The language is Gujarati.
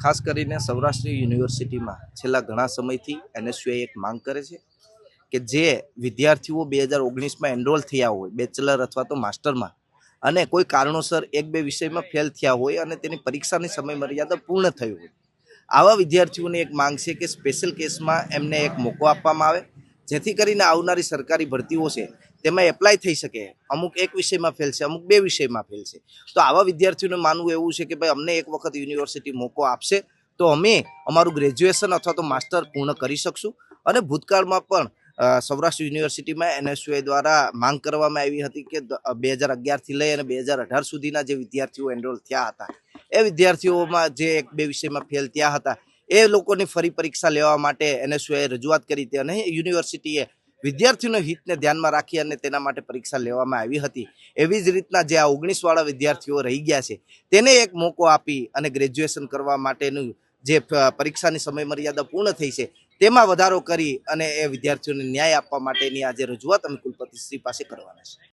ખાસ કરીને સૌરાષ્ટ્ર યુનિવર્સિટીમાં છેલ્લા ઘણા સમયથી એનએસયુઆઈ એક માંગ કરે છે કે જે વિદ્યાર્થીઓ 2019માં એનરોલ થયા હોય બેચલર અથવા તો માસ્ટરમાં અને કોઈ કારણોસર એક બે વિષયમાં ફેલ થયા હોય અને તેની પરીક્ષાની સમય મર્યાદા પૂર્ણ થઈ હોય, આવા વિદ્યાર્થીઓની એક માંગ છે કે સ્પેશિયલ કેસમાં એમને એક મોકો આપવામાં આવે, જેથી કરીને આવનારી સરકારી ભરતીઓ છે તેમાં એપ્લાય થઈ શકે. અમુક એક વિષયમાં ફેલ છે, અમુક બે વિષયમાં ફેલ છે, તો આવા વિદ્યાર્થીઓનું માનવું એવું છે કે ભાઈ અમને એક વખત યુનિવર્સિટી મોકો આપશે તો અમે અમારું ગ્રેજ્યુએશન અથવા તો માસ્ટર પૂર્ણ કરી શકશું. અને ભૂતકાળમાં પણ સૌરાષ્ટ્ર યુનિવર્સિટીમાં એનએસયુઆઈ દ્વારા માંગ કરવામાં આવી હતી કે 2011થી લઈ અને 2018 સુધીના જે વિદ્યાર્થીઓ એનરોલ થયા હતા એ વિદ્યાર્થીઓમાં જે એક બે વિષયમાં ફેલ થયા હતા એ લોકોની ફરી પરીક્ષા લેવા માટે એનએસયુઆઈએ રજૂઆત કરી હતી અને યુનિવર્સિટીએ વિદ્યાર્થીઓના હિતને ધ્યાનમાં રાખી અને તેના માટે પરીક્ષા લેવામાં આવી હતી. એવી જ રીતના જે આ 19 વાળા વિદ્યાર્થીઓ રહી ગયા છે તેને એક મોકો આપી અને ગ્રેજ્યુએશન કરવા માટેનું જે પરીક્ષાની સમય મર્યાદા પૂર્ણ થઈ છે તેમાં વધારો કરી અને એ વિદ્યાર્થીઓને ન્યાય આપવા માટેની આજે રજૂઆત અમે કુલપતિશ્રી પાસે કરવાના છે.